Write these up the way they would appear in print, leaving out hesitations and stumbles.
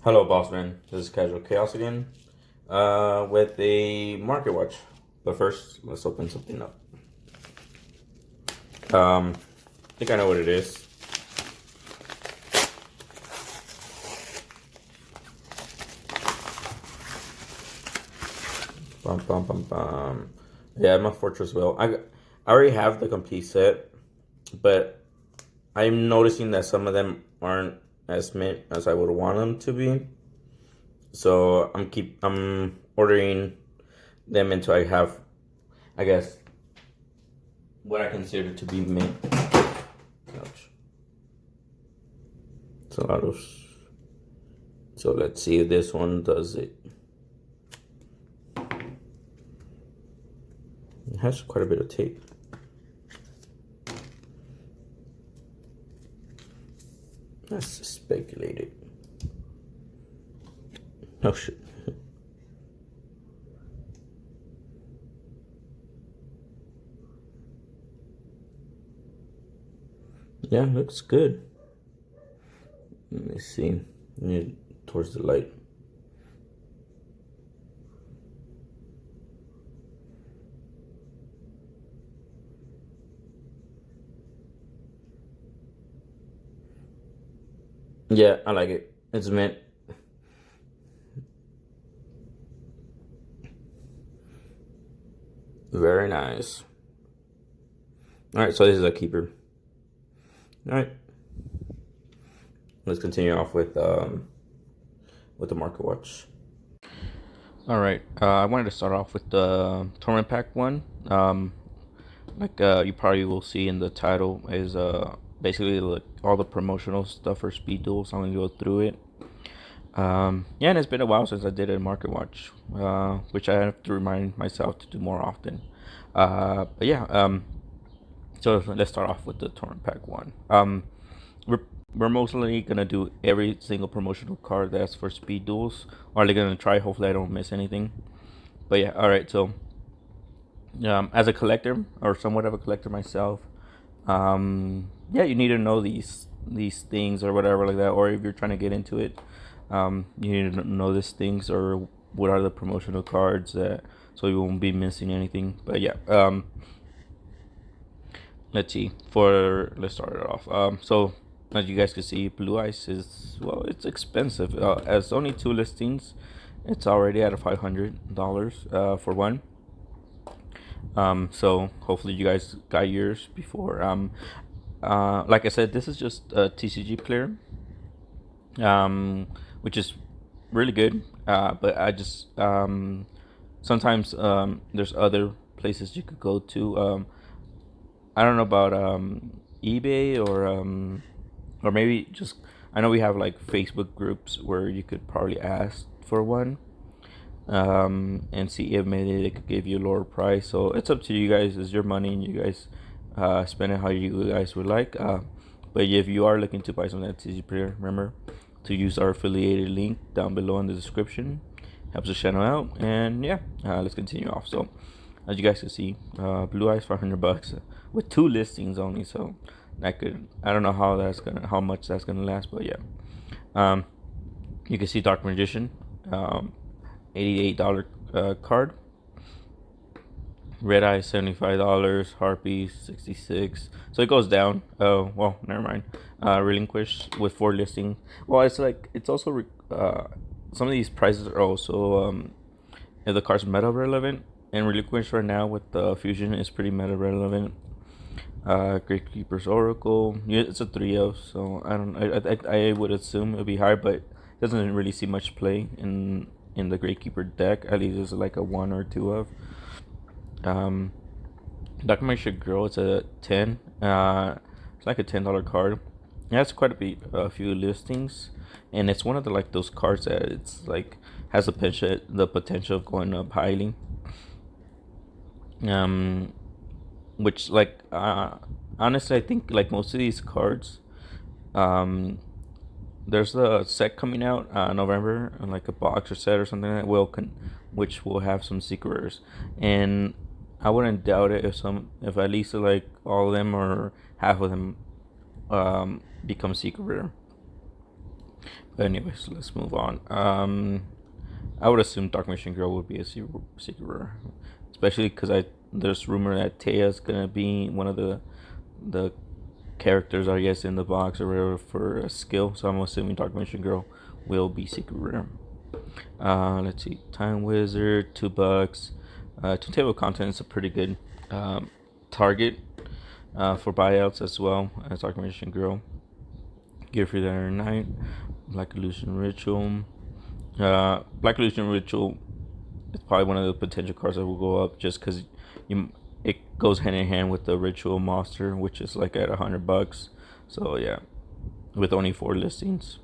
Hello, Bossman. This is Casualchaos again, with a market watch. But first, let's open something up. I think I know what it is. Bum, bum, bum, bum. Yeah, I'm a Fortress Will. I already have the complete set, but I'm noticing that some of them aren't as mint as I would want them to be. So I'm ordering them until I have, I guess, what I consider to be mint. Ouch. It's a lot of. So let's see if this one does it. It has quite a bit of tape. That's speculated. Oh shit. Yeah, looks good. Let me see. Towards the light. Yeah, I like it. It's mint. Very nice. Alright, so this is a keeper. Alright. Let's continue off with the market watch. Alright, I wanted to start off with the tournament pack one. Like you probably will see in the title is basically like all the promotional stuff for Speed Duel, so I'm gonna go through it. Yeah, and it's been a while since I did a market watch, which I have to remind myself to do more often. But yeah, so let's start off with the tournament pack one. We're we're mostly gonna do every single promotional card that's for Speed Duels. Or they're gonna try. Hopefully, I don't miss anything. But yeah, all right. So, as a collector or somewhat of a collector myself, yeah, you need to know these things or whatever like that. Or if you're trying to get into it, you need to know these things or what are the promotional cards that so you won't be missing anything. But yeah, let's see. Let's start it off. So as you guys can see, Blue Ice is, well, it's expensive. As only 2 listings, it's already at a $500 for one. So hopefully you guys got yours before. Like I said, this is just a Tcgplayer, which is really good. But I just sometimes there's other places you could go to. I don't know about eBay or maybe just, I know we have like Facebook groups where you could probably ask for one, and see if maybe they could give you a lower price. So it's up to you guys. It's your money, and you guys spend it how you guys would like. But if you are looking to buy something at Tcgplayer, remember to use our affiliated link down below in the description. Helps the channel out. And yeah, let's continue off. So as you guys can see, Blue Eyes for $100 with 2 listings only. So that could, I don't know how much that's gonna last, but yeah. You can see Dark Magician, $88 card. Red Eye $75, Harpy 66. So it goes down. Oh well, never mind. Relinquish with 4 listing. Well, it's like it's also some of these prices are also if the card's meta relevant, and Relinquish right now with the fusion is pretty meta relevant. Great Keeper's Oracle. Yeah, it's a 3-of, so I don't. I would assume it'll be high, but it doesn't really see much play in the Great Keeper deck. At least it's like a 1 or 2-of. Documentary Girl, it's a 10. It's like a $10 card. It has quite a few listings, and it's one of the like those cards that it's like has the potential of going up highly. Which like honestly, I think like most of these cards, there's a set coming out November, like a box or set or something that which will have some secret rares, and I wouldn't doubt it if at least like all of them or half of them become secret rare. But anyways, let's move on. I would assume Dark Machine Girl would be a secret rare, especially because there's rumor that Taya's gonna be one of the characters, I guess, in the box or whatever for a skill. So I'm assuming Dark Machine Girl will be secret rare. Let's see, Time Wizard, $2. Two table contents a pretty good target for buyouts as well as Dark Machine Girl. Gear for the Night, Black Illusion Ritual. Black Illusion Ritual is probably one of the potential cards that will go up just because it goes hand in hand with the Ritual Monster, which is like at $100. So yeah, with only 4 listings.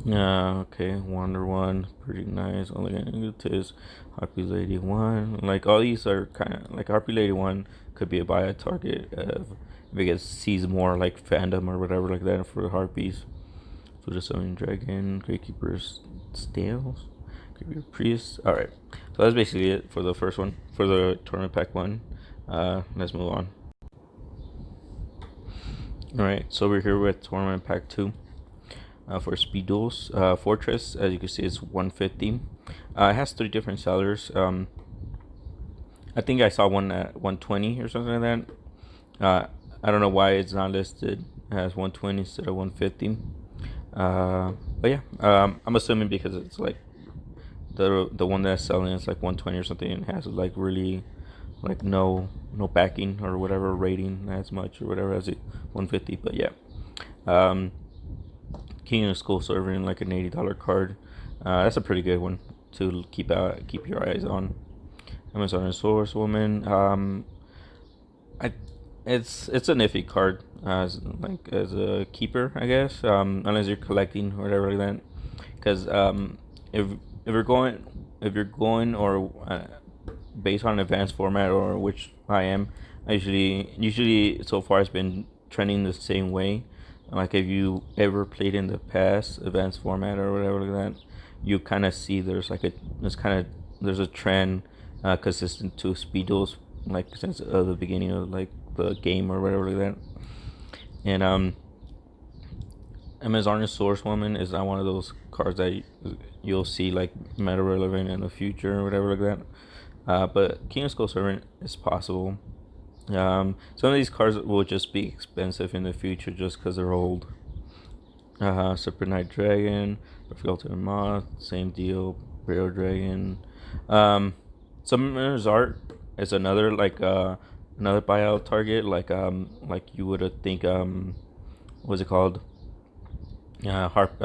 Okay, Wonder One, pretty nice. Only Egotist, Harpy Lady One. Like all these are kind of like Harpy Lady One could be a buy target if it sees more like fandom or whatever like that for the Harpies. So the Summoning Dragon, Gatekeeper's Stales, Gatekeeper Priest. Alright, so that's basically it for the first one, for the tournament pack one. Let's move on. Alright, so we're here with tournament pack 2. For Speed Duels, Fortress, as you can see, is 150. It has 3 different sellers. I think I saw one at 120 or something like that. I don't know why it's not listed as 120 instead of 150. But yeah, I'm assuming because it's like the one that's selling is like 120 or something, and has like really like no backing or whatever rating as much or whatever as it 150. But yeah, King of Skull serving like an $80 card. That's a pretty good one to keep your eyes on. Amazon Source Woman. It's a nifty card as a keeper, I guess. Unless you're collecting or whatever like that. Because if you're going or based on advanced format, or which I am, usually so far it's been trending the same way. Like if you ever played in the past advanced format or whatever like that, you kind of see there's a trend consistent to Speed Duels, like since the beginning of like the game or whatever like that. And Amazon Source Woman is not one of those cards that you'll see like meta relevant in the future or whatever like that. But King of Skull Servant is possible. Some of these cards will just be expensive in the future just because they're old. Super Night Dragon, Ultimate Moth, same deal. Burial Dragon. Summoner's Art is another another buyout target. Like you would think what's it called? Dark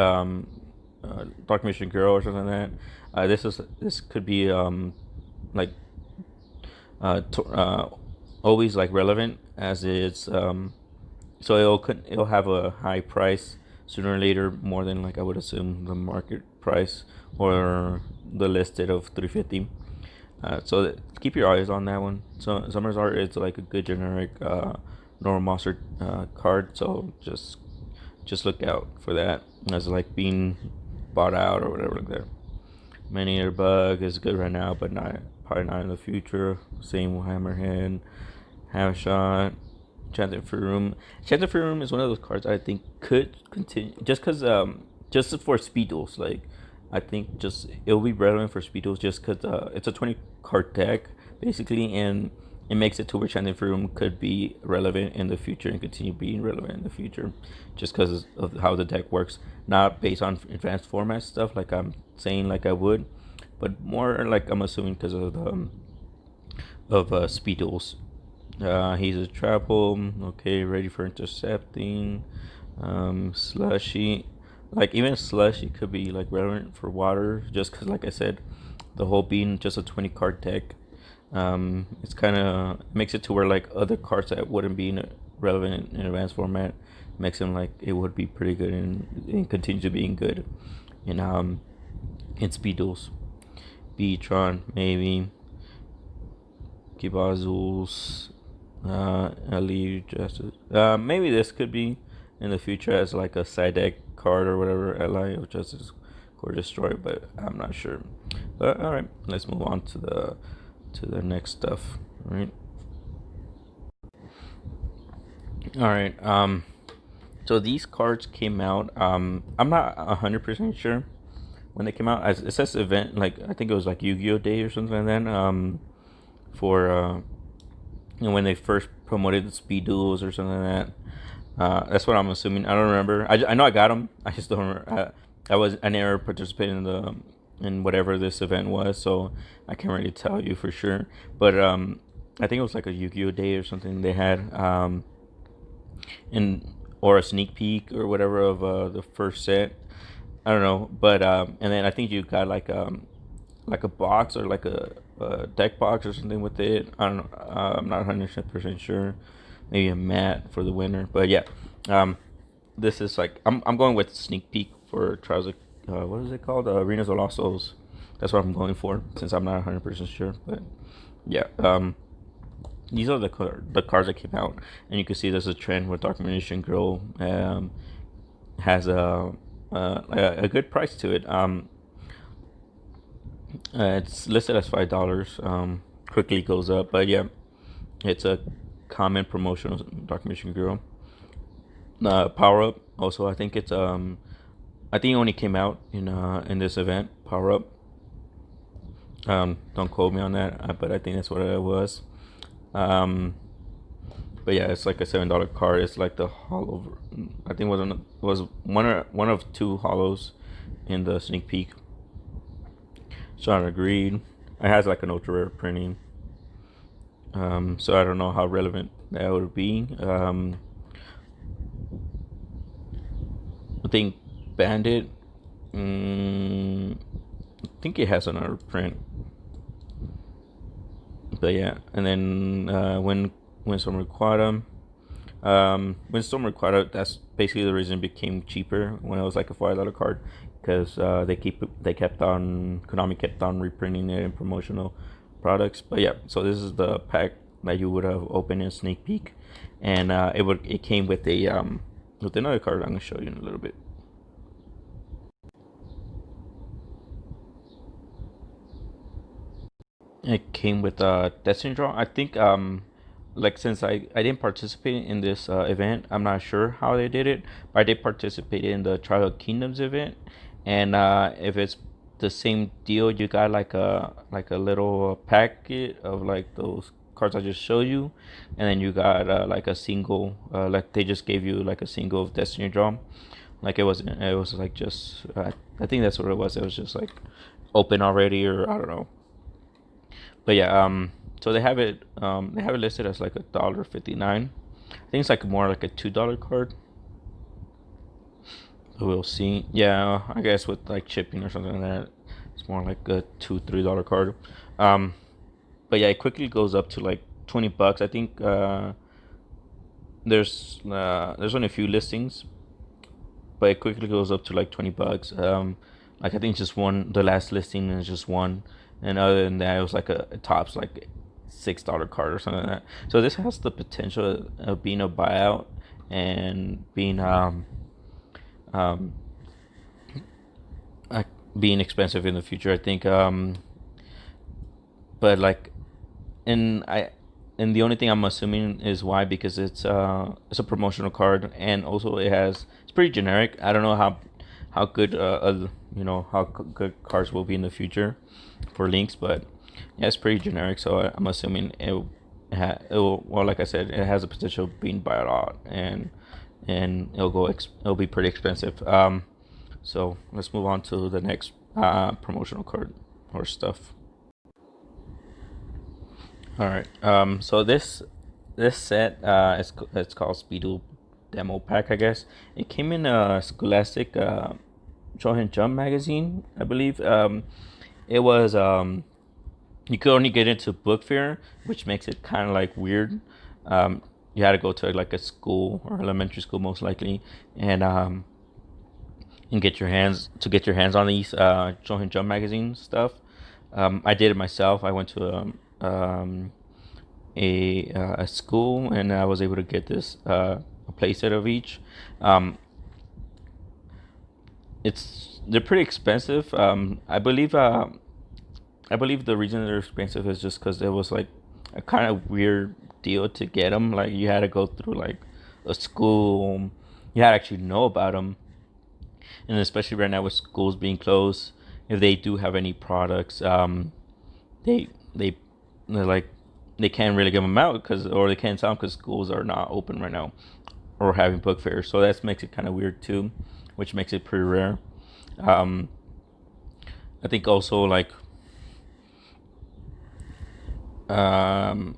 Mission Girl or something like that. This could be like always like relevant as it's so it'll have a high price sooner or later, more than like I would assume the market price or the listed of 350. So keep your eyes on that one. So Summer's Art is like a good generic normal monster card, so just look out for that as like being bought out or whatever like that. Many-Ear Bug is good right now, but probably not in the future. Same with Hammerhead, Hammershot, Enchanted Free Room. Enchanted Free Room is one of those cards I think could continue just because just for Speed Duels. Like I think just it'll be relevant for Speed Duels just because it's a 20 card deck basically, and it makes it to where Enchanted Free Room could be relevant in the future and continue being relevant in the future just because of how the deck works, not based on advanced format stuff like I'm saying like I would, but more like I'm assuming because of Speed Duels. He's a Trapple, okay, ready for intercepting. Slushy, like even Slushy could be like relevant for water just because like I said, the whole being just a 20 card deck, it's kind of makes it to where like other cards that wouldn't be relevant in advanced format makes them like it would be pretty good and continue to being good in Speed Duels. Beatron maybe, Kibazuls, Ali Justice. Maybe this could be in the future as like a side deck card or whatever, Ally of Justice or Destroy, but I'm not sure. But all right, let's move on to the next stuff. All right. So these cards came out. I'm not 100% sure when they came out. It says event, like I think it was like Yu-Gi-Oh Day or something like that. For when they first promoted the Speed Duels or something like that. That's what I'm assuming. I don't remember. I know I got them. I just don't remember. I never participated in whatever this event was, so I can't really tell you for sure. But I think it was like a Yu-Gi-Oh Day or something they had, in or a sneak peek or whatever of the first set. I don't know, but and then I think you got like a box or like a deck box or something with it. I don't know. I'm not 100% sure. Maybe a mat for the winner, but yeah. Um, this is like I'm going with sneak peek for Trials of what is it called? Arenas of Lost Souls. That's what I'm going for since I'm not 100% sure. But yeah, these are the cards that came out, and you can see there's a trend where Dark Magician Girl has a good price to it. It's listed as $5. Quickly goes up, but yeah, it's a common promotional Dark Magician Girl. Power Up also, I think I think it only came out in this event. Power Up. Don't quote me on that, but I think that's what it was. But yeah, it's like a $7 card. It's like the hollow. I think was one of two hollows in the sneak peek. Sean agreed. It has like an ultra rare printing. So I don't know how relevant that would be. I think Bandit. I think it has another print. But yeah, and then Windstorm Requata. Windstorm Requata. That's basically the reason it became cheaper when it was like a $5 card, because Konami kept on reprinting it in promotional products. But yeah, so this is the pack that you would have opened in sneak peek, and it came with with another card I'm gonna show you in a little bit. It came with a Destiny Draw. I think like since I didn't participate in this event, I'm not sure how they did it, but I did participate in the Trial of Kingdoms event, and if it's the same deal, you got like a little packet of like those cards I just showed you, and then you got like a single, like they just gave you like a single of Destiny Draw. Like it was like just I think that's what it was. It was just like open already, or I don't know. But yeah, so they have it listed as like $1.59. I think it's like more like a $2 card. We'll see. Yeah, I guess with like shipping or something like that, it's more like a $2-3 card. Um, but yeah, it quickly goes up to like $20. I think there's only a few listings, but it quickly goes up to like $20. Like I think just one. The last listing is just one, and other than that, it was like a tops like $6 card or something like that. So this has the potential of being a buyout and um uh, being expensive in the future. I think but like and I and the only thing I'm assuming is why, because it's a promotional card, and also it's pretty generic. I don't know how good good cards will be in the future for links, but yeah, it's pretty generic. So I'm assuming it will, well, like I said, it has the potential of being bought out, and it'll be pretty expensive. So let's move on to the next promotional card or stuff. All right. So this set it's called Speed Duel Demo Pack, I guess. It came in a Scholastic Shonen Jump magazine, I believe. It was you could only get into book fair, which makes it kind of like weird. You had to go to like a school or elementary school most likely, and get your hands on these Shonen Jump magazine stuff. I did it myself. I went to a school, and I was able to get this a playset of each. Um, they're pretty expensive. I believe the reason they're expensive is just because it was like a kind of weird deal to get them. Like you had to go through like a school, you had to actually know about them. And especially right now with schools being closed, if they do have any products, they they they're like they can't really give them out or they can't sell them because schools are not open right now or having book fairs. So that makes it kind of weird too, which makes it pretty rare. Um, I think also like um,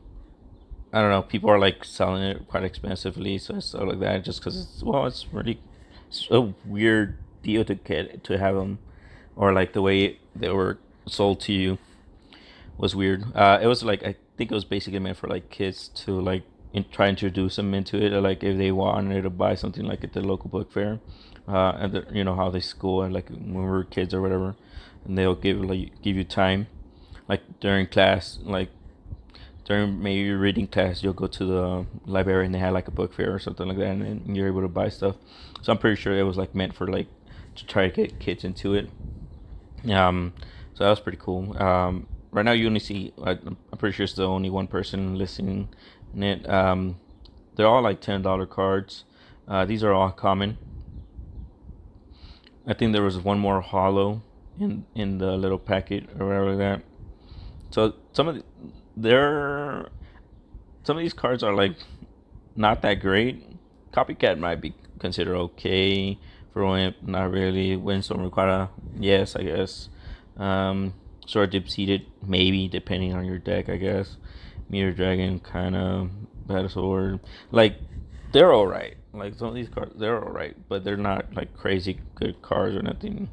I don't know, people are like selling it quite expensively, so stuff like that, just because it's really it's a weird deal to have them, or like the way they were sold to you was weird. It was like I think it was basically meant for like kids to like try to introduce them into it, or like if they wanted to buy something like at the local book fair, and you know how they school and like when we were kids or whatever, and they'll give you time, like during class, like during maybe reading class, you'll go to the library and they had like a book fair or something like that, and you're able to buy stuff. So I'm pretty sure it was like meant for like to try to get kids into it. Um, so that was pretty cool. Right now you only see I'm pretty sure it's the only one person listing it. They're all like $10 cards. These are all common. I think there was one more hollow in the little packet or whatever like that. So they're some of these cards are like not that great. Copycat might be considered okay. For Wimp, not really. Windstorm Requada, yes, I guess. Sword Dip Seated, maybe, depending on your deck, I guess. Meteor Dragon, kind of. Battle Sword. Like, they're alright. Like, some of these cards, they're alright, but they're not, like, crazy good cards or nothing.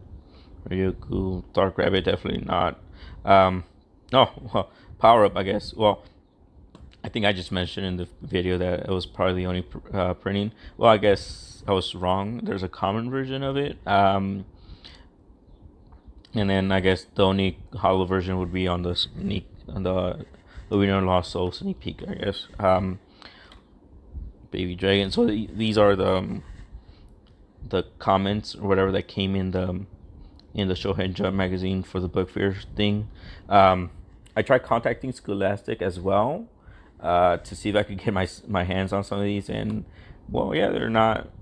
Ryuku, Dark Rabbit, definitely not. No, well, Power Up, I guess. Well, I think I just mentioned in the video that it was probably the only printing. Well, I guess I was wrong. There's a common version of it. And then I guess the only hollow version would be on the Lunar Lost Soul sneak peek, I guess. Baby Dragon. So these are the comments or whatever that came in the Shonen Jump magazine for the book fair thing. I tried contacting Scholastic as well to see if I could get my hands on some of these, and well, yeah,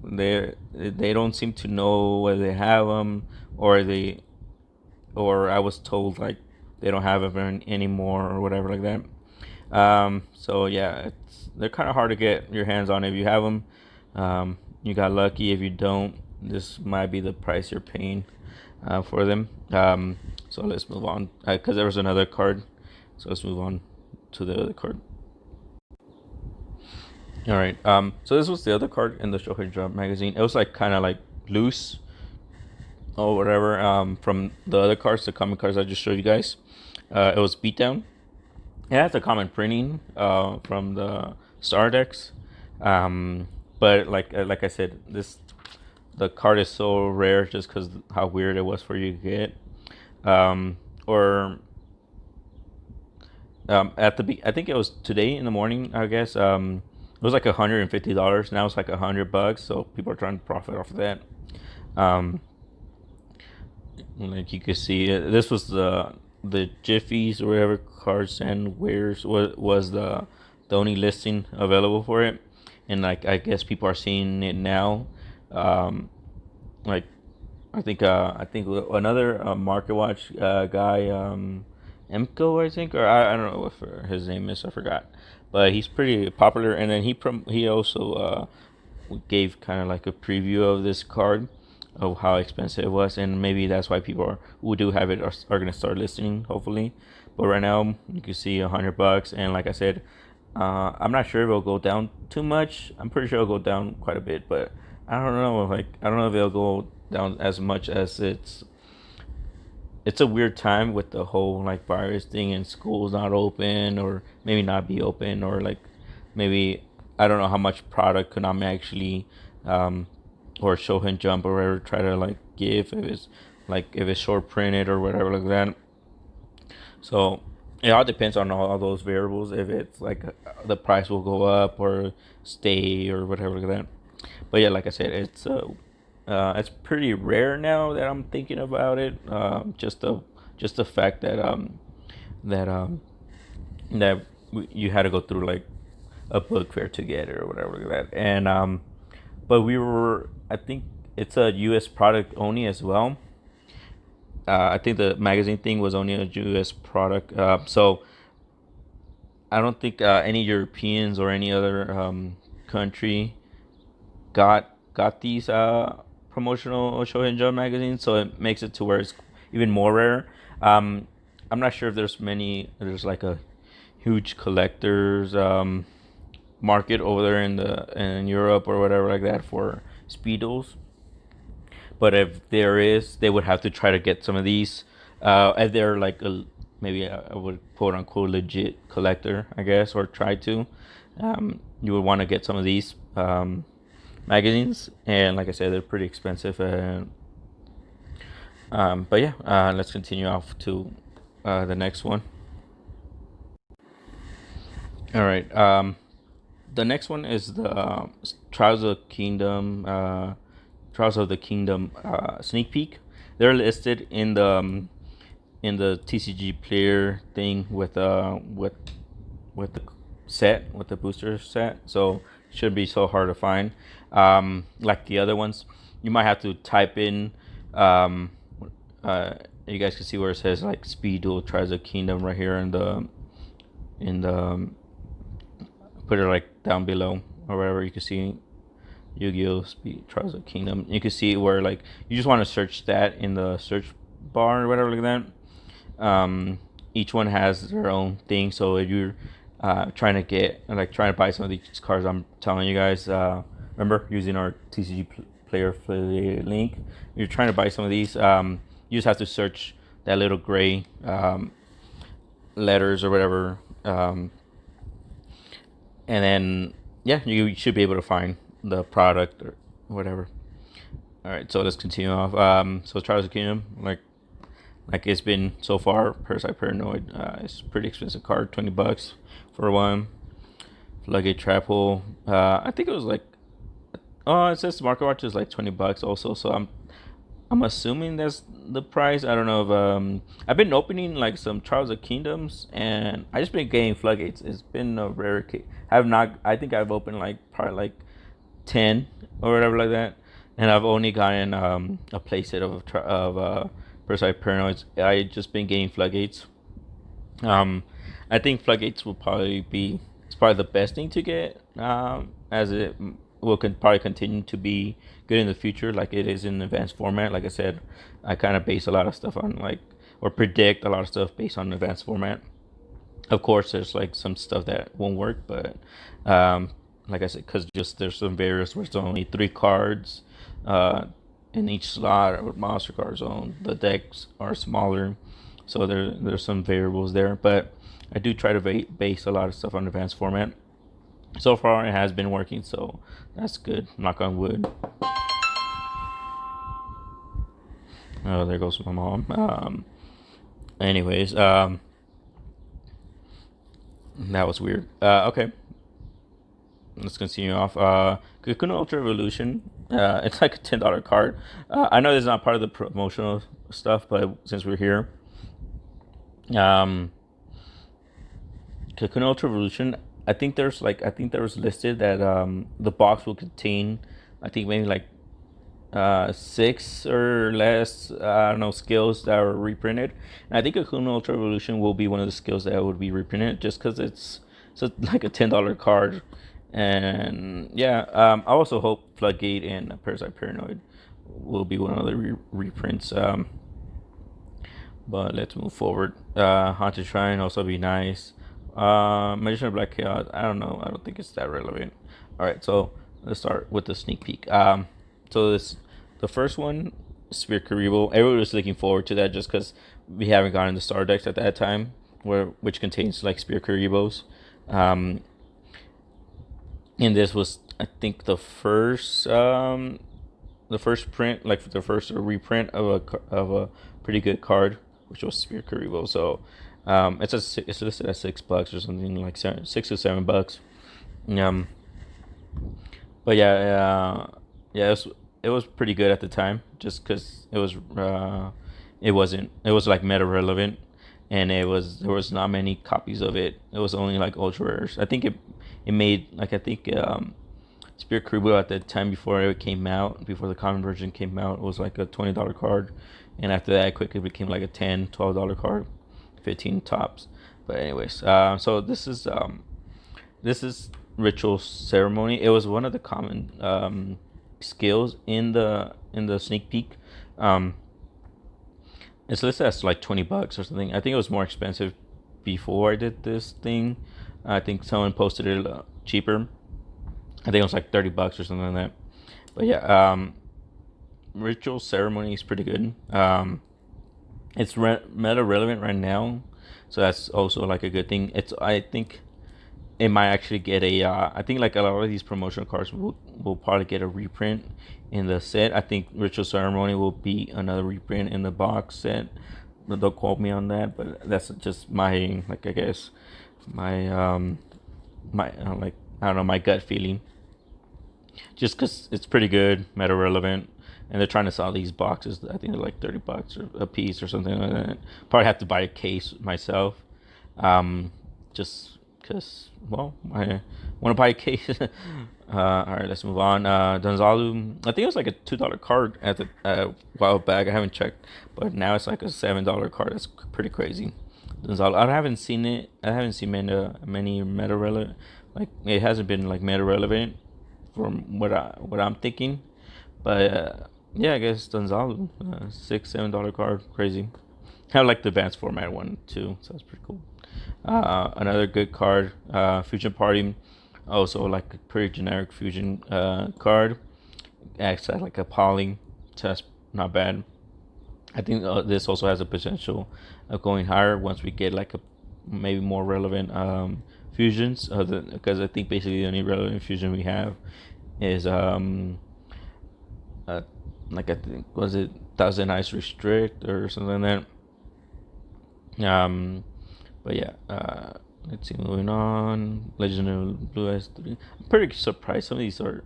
they don't seem to know whether they have them or I was told like they don't have them anymore or whatever like that. So yeah, they're kind of hard to get your hands on if you have them. You got lucky. If you don't, this might be the price you're paying for them. So let's move on because there was another card. So let's move on to the other card. All right. So this was the other card in the Shonen Jump magazine. It was like kind of like loose or whatever. From the other cards, the common cards I just showed you guys. It was Beatdown. It has a common printing from the Star decks. But like I said, the card is so rare just because how weird it was for you to get. Or I think it was today in the morning, I guess. It was like $150. Now it's like $100. So people are trying to profit off of that. Like you could see, this was the Jiffies or whatever cards and wares was the only listing available for it, and like I guess people are seeing it now. Like I think another Market Watch guy, Emco, I think, or I don't know what his name is, I forgot, but he's pretty popular. And then he also gave kind of like a preview of this card of how expensive it was, and maybe that's why people who do have it are gonna start listening, hopefully. But right now you can see $100, and like I said, I'm not sure if it'll go down too much. I'm pretty sure it'll go down quite a bit, but I don't know. Like I don't know if it'll go down as much as it's a weird time with the whole like virus thing and schools not open or maybe not be open, or like maybe I don't know how much product Konami actually or Shonen Jump or whatever try to like give if it's short printed or whatever like that. So it all depends on all those variables. If it's like the price will go up or stay or whatever like that. But yeah, like I said, it's pretty rare now that I'm thinking about it. Just the fact that that you had to go through like a book fair to get it or whatever like that. And but I think it's a U.S. product only as well. I think the magazine thing was only a U.S. product. So I don't think any Europeans or any other country got these promotional Shonen magazines. So it makes it to where it's even more rare. Um, I'm not sure if there's like a huge collectors market over there in Europe or whatever like that for Speedos. But if there is, they would have to try to get some of these. If they're like maybe I would quote unquote legit collector, I guess, or try to. You would want to get some of these magazines, and like I said, they're pretty expensive. And but yeah, let's continue off to the next one. All right. The next one is the Trials of Kingdom. Trials of the Kingdom sneak peek. They're listed in the Tcgplayer thing with the set with the booster set, so shouldn't be so hard to find. Like the other ones, you might have to type in. Um, you guys can see where it says like Speed Duel Trials of Kingdom right here in the put it like down below or wherever you can see Yu-Gi-Oh! Speed Trials of Kingdom. You can see where like you just want to search that in the search bar or whatever like that. Each one has their own thing. So if you're trying to buy some of these cards, I'm telling you guys, remember using our TCG player affiliate link. If you're trying to buy some of these, you just have to search that little gray letters or whatever, and then yeah, you should be able to find the product or whatever. All right, so let's continue off. So Trials of Kingdom, like it's been so far. Parasite Paranoid, it's a pretty expensive card, $20 for one. Floodgate Trap Hole, I think it was like, oh, it says Market Watch is like $20 also. So I'm assuming that's the price. I don't know if I've been opening like some Trials of Kingdoms, and I just been getting Floodgates. It's been a rare case. I've not. I think I've opened like probably like 10 or whatever like that, and I've only gotten a playset of Parasite Paranoids. I just been getting Floodgates. I think Floodgates will probably be, it's probably the best thing to get, as it will probably continue to be good in the future, like it is in advanced format. Like I said, I kind of base a lot of stuff on or predict a lot of stuff based on advanced format. Of course, there's like some stuff that won't work, but like I said, because just there's some various where it's only 3 cards in each slot or monster card zone. The decks are smaller, so there's some variables there. But I do try to base a lot of stuff on advanced format. So far, it has been working, so that's good. Knock on wood. Oh, there goes my mom. Anyways, that was weird. Okay, let's continue off. Cocoon Ultra Evolution. It's like a $10 card. I know this is not part of the promotional stuff, but since we're here, Cocoon Ultra Evolution. I think there was listed that the box will contain, I think maybe like 6 or less, I don't know, skills that are reprinted. And I think Cocoon Ultra Evolution will be one of the skills that would be reprinted, just because it's like a $10 card. And yeah, I also hope Floodgate and Parasite Paranoid will be one of the reprints. But let's move forward. Haunted Shrine also be nice. Magician of Black Chaos, I don't know. I don't think it's that relevant. All right, so let's start with the sneak peek. So the first one, Spear Karibo. Everyone was looking forward to that just because we haven't gotten the star decks at that time, which contains like Spear Karibos. And this was, I think, the first print, like the first reprint of a pretty good card, which was Spear Karibo. So it's listed at $6 or something, like $6 or $7. But yeah, it was pretty good at the time, just because it was like meta relevant, and there was not many copies of it. It was only like ultra rares. I think it made like, I think Spear Crew at the time before it came out, before the common version came out, it was like a $20 card, and after that, it quickly became like a $10, $12 card, 15 tops. But anyways, so this is Ritual Ceremony. It was one of the common skills in the sneak peek. Um, it's listed as like $20 or something. I think it was more expensive before I did this thing. I think someone posted it cheaper. I think it was like $30 or something like that. But yeah, Ritual Ceremony is pretty good. It's meta relevant right now, so that's also like a good thing. I think it might actually get a. I think like a lot of these promotional cards will probably get a reprint in the set. I think Ritual Ceremony will be another reprint in the box set. Don't quote me on that, but that's just my, like, I guess my like, I don't know, my gut feeling. Just because it's pretty good, meta relevant, and they're trying to sell these boxes. I think they're like $30 a piece or something like that. Probably have to buy a case myself, just because. Well, I want to buy a case. All right, let's move on. Donzalu, I think it was like a $2 card at the while back. I haven't checked, but now it's like a $7 card. That's pretty crazy. Donzalu, I haven't seen it. I haven't seen many meta relevant. Like, it hasn't been like meta relevant from what I'm thinking. But yeah, I guess Donzalu, $6-7 card, crazy. I like the advanced format one too, so that's pretty cool. Another good card, Fusion Party, also like a pretty generic fusion card. Acts as like a poly, so that's not bad. I think this also has a potential of going higher once we get like a maybe more relevant fusions. Because I think basically the only relevant fusion we have is uh, like, I think, was it Thousand Ice Restrict or something like that. But yeah, let's see, moving on. Legend of Blue S3. I'm pretty surprised some of these are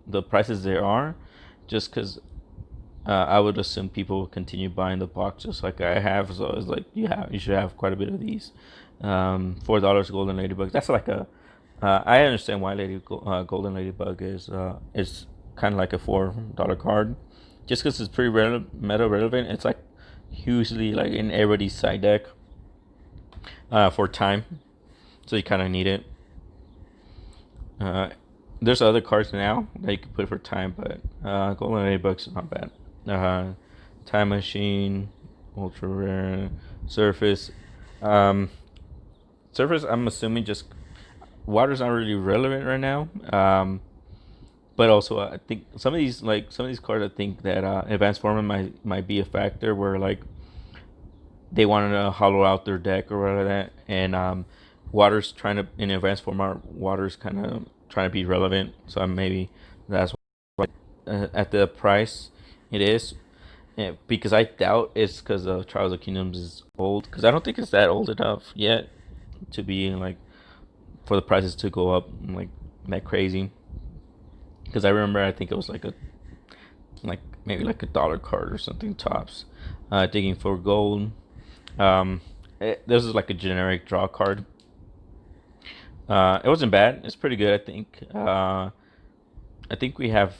the prices they are, just because I would assume people will continue buying the box just like I have. So it's like you should have quite a bit of these. $4 Golden Ladybug. That's like a. I understand why Golden Ladybug is kind of like a $4 card, just because it's pretty meta relevant. It's like hugely like in everybody's side deck for time, so you kind of need it. There's other cards now that you can put for time, but Golden Ladybug's not bad. Time Machine, Ultra Rare, Surface. Um, Surface, I'm assuming just water's not really relevant right now. But also I think some of these cards, I think that advanced format might be a factor where like they want to hollow out their deck or whatever that, and water's trying to in advanced format. Water's kind of trying to be relevant, so maybe that's why at the price it is. Yeah, because I doubt it's because Trials of Kingdoms is old. Because I don't think it's that old enough yet to be like for the prices to go up like that crazy. Because I remember, I think it was like maybe like $1 card or something tops. Digging for gold. This is like a generic draw card. It wasn't bad. It's pretty good, I think. I think we have.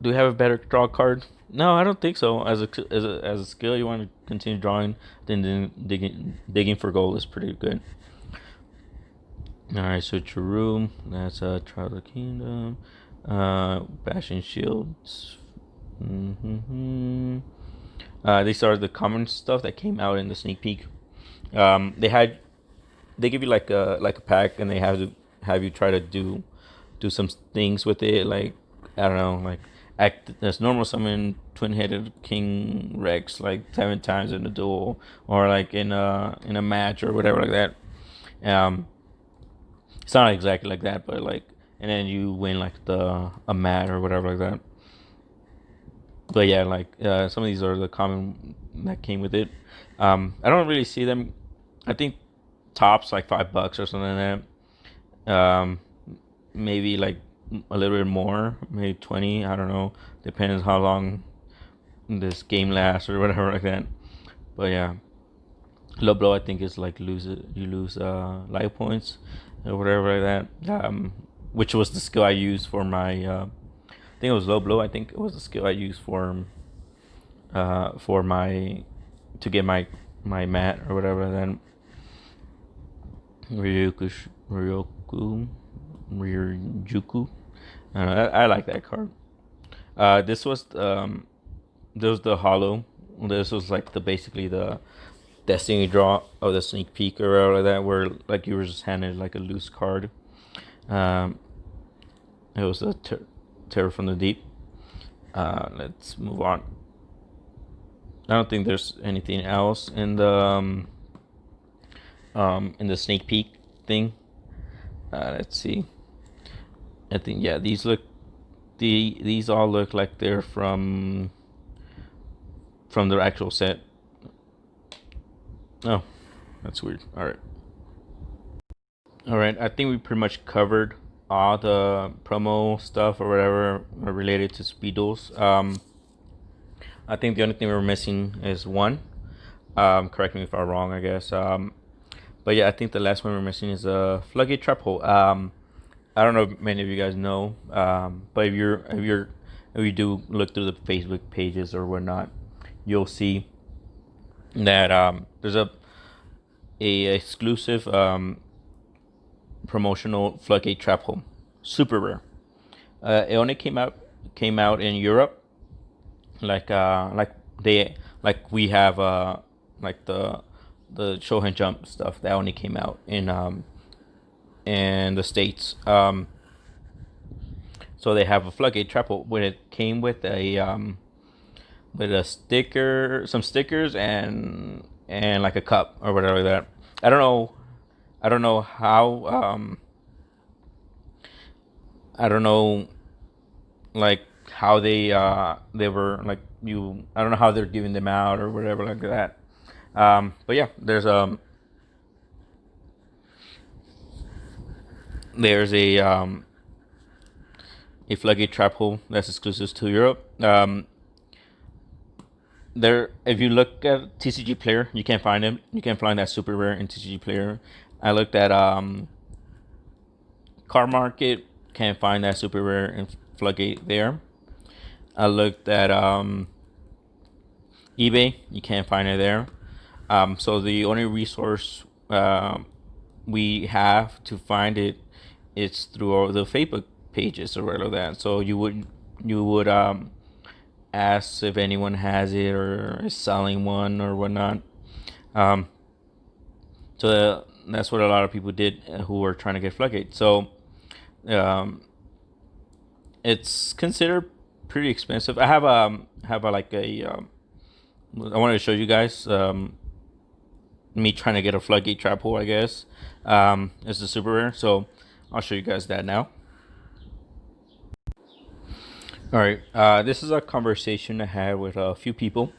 Do we have a better draw card? No, I don't think so. As a skill, you want to continue drawing, then digging for gold is pretty good. All right, switch your room. That's Trial of the Kingdom. Bashing Shields. These are the common stuff that came out in the sneak peek. They give you like a pack, and they have you try to do some things with it, like, I don't know, like act as normal summon twin-headed King Rex like 7 times in a duel, or like in a match or whatever like that. It's not exactly like that, but like, and then you win like a mat or whatever like that. But yeah, like some of these are the common that came with it. I don't really see them. I think tops like $5 or something like that. Maybe like a little bit more, maybe 20. I don't know. Depends how long this game lasts or whatever like that. But yeah, low blow, I think, is like you lose life points or whatever like that. which was the skill I used for my. I think it was low blow. I think it was the skill I used for my to get my mat or whatever. Then Ryujuku. I like that card. This was the hollow. This was like basically the destiny draw of the sneak peek or whatever like that, where like you were just handed like a loose card. It was a terror from the deep. Let's move on. I don't think there's anything else in the sneak peek thing. Let's see. I think these all look like they're from the actual set. Oh, that's weird. All right. I think we pretty much covered all the promo stuff or whatever related to Speed Duels. I think the only thing we're missing is one. Correct me if I'm wrong, I guess. But yeah, I think the last one we're missing is a Floodgate Trap Hole. I don't know if many of you guys know, but if you do look through the Facebook pages or whatnot, you'll see that there's a exclusive promotional Floodgate Trap Hole, super rare. It only came out in Europe, like we have like the Shohan Jump stuff that only came out in the States. So they have a Floodgate Trap Hole when it came with a sticker, some stickers, and like a cup or whatever like that. I don't know how I don't know like how they were like you. I don't know how they're giving them out or whatever like that. But yeah, there's a Floodgate Trap Hole that's exclusive to Europe. If you look at Tcgplayer, you can't find him. You can find that super rare in Tcgplayer. I looked at Car Market, can't find that super rare in Floodgate there. I looked at eBay, you can't find it there. So the only resource we have to find it is through the Facebook pages or whatever that. So you would ask if anyone has it or is selling one or whatnot. So that's what a lot of people did who were trying to get Floodgate. So it's considered pretty expensive. I have I wanted to show you guys me trying to get a Floodgate Trap Hole, I guess. It's a super rare, so I'll show you guys that now. All right, this is a conversation I had with a few people.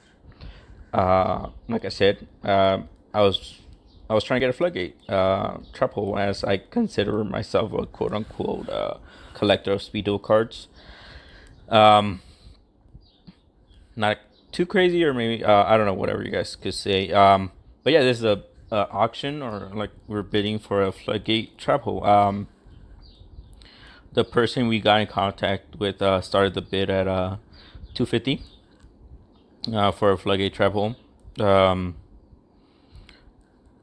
Like I said, I was trying to get a Floodgate Trap Hole, as I consider myself a quote unquote collector of Speed Duel cards. Not too crazy, or maybe I don't know, whatever you guys could say. But yeah, this is a auction, or like we're bidding for a Floodgate Trap Hole. The person we got in contact with started the bid at $250 for a Floodgate Trap Hole.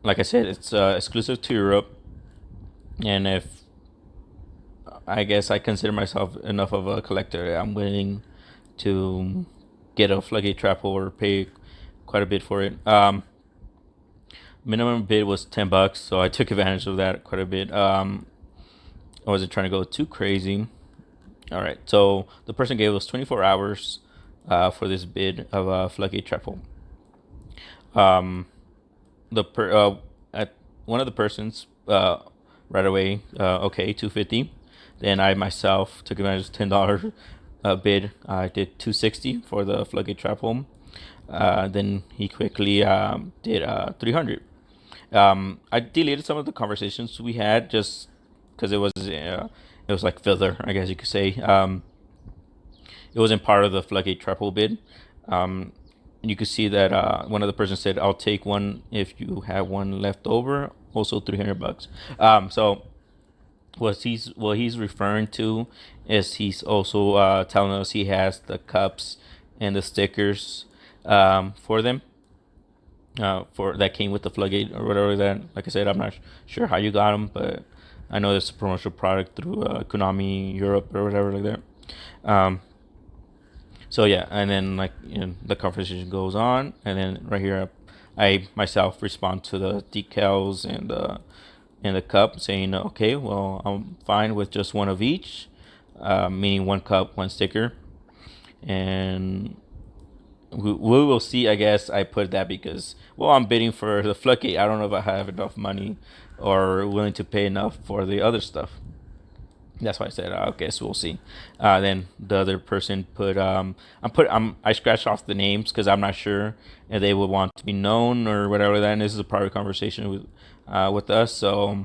Like I said, it's exclusive to Europe, and if I guess I consider myself enough of a collector, I'm willing to get a Floodgate Trap Hole or pay quite a bit for it. Minimum bid was $10, so I took advantage of that quite a bit. I wasn't trying to go too crazy. All right, so the person gave us 24 hours for this bid of a Floodgate Trap Hole. At one of the persons right away, okay, $250. Then I myself took advantage of $10 bid. I did $260 for the Floodgate Trap Hole. Then he quickly did $300. I deleted some of the conversations we had just because it was like filler, I guess you could say. It wasn't part of the Floodgate Trap Hole bid. You could see that one of the persons said, "I'll take one if you have one left over." Also $300. So what he's referring to is he's also telling us he has the cups and the stickers for them, for that came with the floodgate or whatever. That, like I said, I'm not sure how you got them, but I know it's a promotional product through Konami Europe or whatever like that. Um, so yeah, and then like, the conversation goes on, and then right here, I myself respond to the decals and the cup, saying, okay, well, I'm fine with just one of each, meaning one cup, one sticker, and we will see. I guess I put that because, well, I'm bidding for the floodgate. I don't know if I have enough money or willing to pay enough for the other stuff. That's why I said, okay, so we'll see. Then the other person put, I scratched off the names because I'm not sure if they would want to be known or whatever. That, and this is a private conversation with us. So,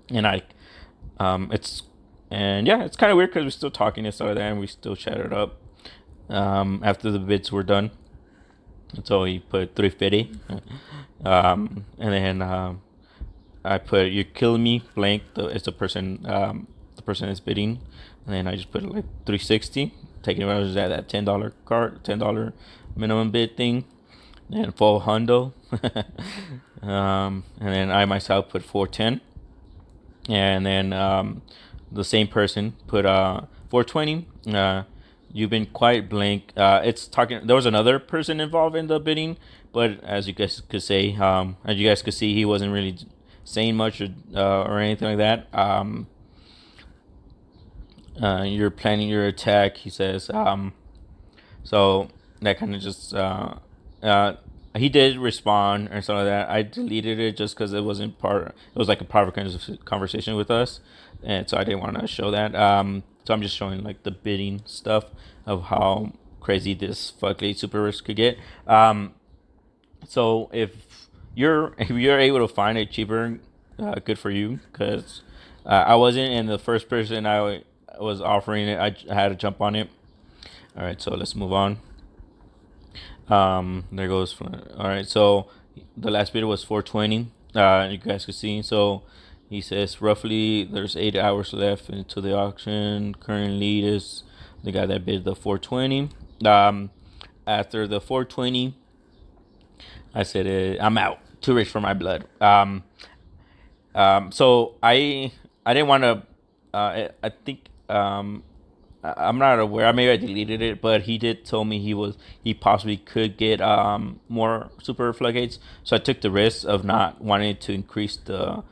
and it's, and yeah, it's kind of weird because we're still talking and stuff like that, and we still chatted up after the bids were done. So he put 350, and then I put, "You're killing me," blank. It's the person is bidding, and then I just put like 360, taking advantage of that $10 minimum bid thing, and full hundo. And then I myself put 410, and then the same person put 420. You've been quite blank. It's talking. There was another person involved in the bidding, but as you guys could say, as you guys could see, he wasn't really saying much or anything like that. You're planning your attack, he says. So that kind of just he did respond or something like that. I deleted it just because it wasn't part. It was like a private conversation with us, and so I didn't want to show that. So I'm just showing like the bidding stuff of how crazy this fucking super risk could get. So if you're able to find it cheaper, good for you, because I wasn't, and the first person I was offering it, I had to jump on it. All right, so let's move on. There goes. All right, so the last bid was 420. You guys can see. So he says roughly there's 8 hours left into the auction. Current lead is the guy that bid the 420. After the 420, I said, I'm out. Too rich for my blood. So I didn't want to. I think I'm not aware. Maybe I deleted it, but he did tell me he possibly could get more super floodgates. So I took the risk of not wanting to increase the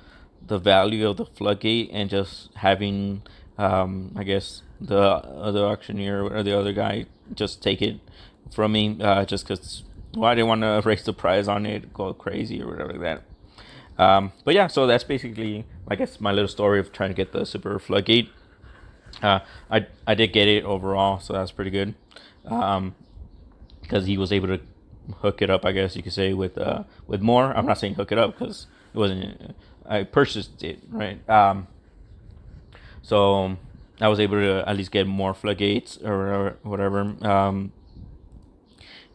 value of the floodgate and just having I guess the other auctioneer or the other guy just take it from me, just because, well, I didn't want to raise the price on it, go crazy or whatever like that. But yeah, so that's basically, I guess, my little story of trying to get the super floodgate. I did get it overall, so that's pretty good. Because he was able to hook it up, I guess you could say, with more. I'm not saying hook it up because it wasn't. I purchased it, right. So I was able to at least get more floodgates or whatever.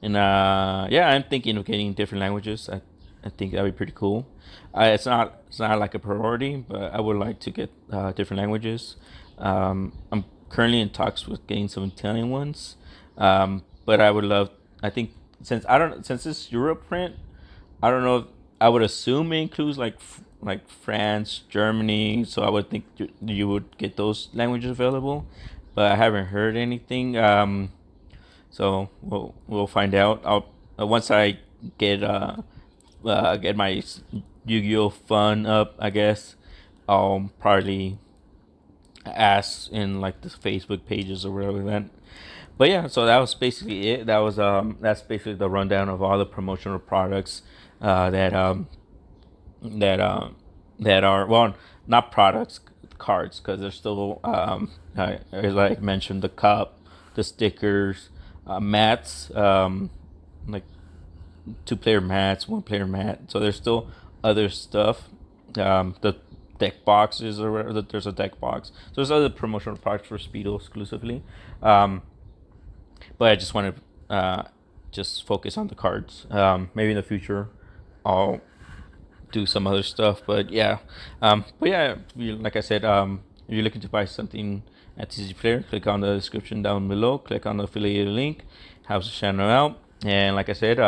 And yeah, I'm thinking of getting different languages. I think that'd be pretty cool. It's not like a priority, but I would like to get different languages. I'm currently in talks with getting some Italian ones, but I would love. I think since it's Europe print, I don't know. I would assume it includes like France, Germany. So I would think you would get those languages available, but I haven't heard anything. So we'll find out. I'll once I get my Yu-Gi-Oh fun up, I guess I'll probably ask in like the Facebook pages or whatever that. But yeah, so that was basically it. That's basically the rundown of all the promotional products uh, that um that that are, well, not products, cards, because there's still as I mentioned, the cup, the stickers, mats, like 2-player mats, 1-player mat. So there's still other stuff. The deck boxes or whatever. There's a deck box. So there's other promotional products for Speedo exclusively. But I just want to just focus on the cards. Maybe in the future, I'll do some other stuff. But yeah, like I said, if you're looking to buy something at Tcgplayer, click on the description down below. Click on the affiliated link, helps the channel out. And like I said,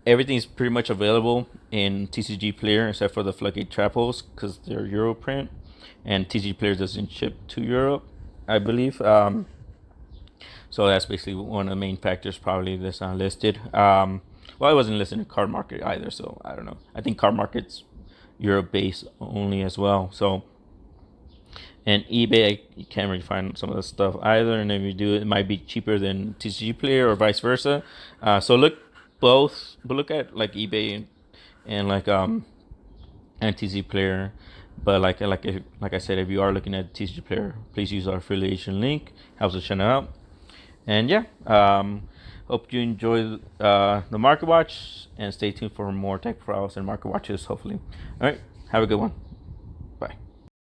everything's pretty much available in Tcgplayer except for the Floodgate Trapos because they're Euro print, and Tcgplayer doesn't ship to Europe, I believe. So that's basically one of the main factors probably that's not listed. Well, I wasn't listed in Card Market either, so I don't know. I think Card Market's Europe based only as well. So, and eBay, you can't really find some of the stuff either. And if you do, it might be cheaper than Tcgplayer or vice versa. So look look at like eBay and like and Tcgplayer. But like I said, if you are looking at Tcgplayer, please use our affiliation link. Helps the channel out. And yeah, hope you enjoy the market watch, and stay tuned for more tech files and market watches, hopefully. All right, have a good one.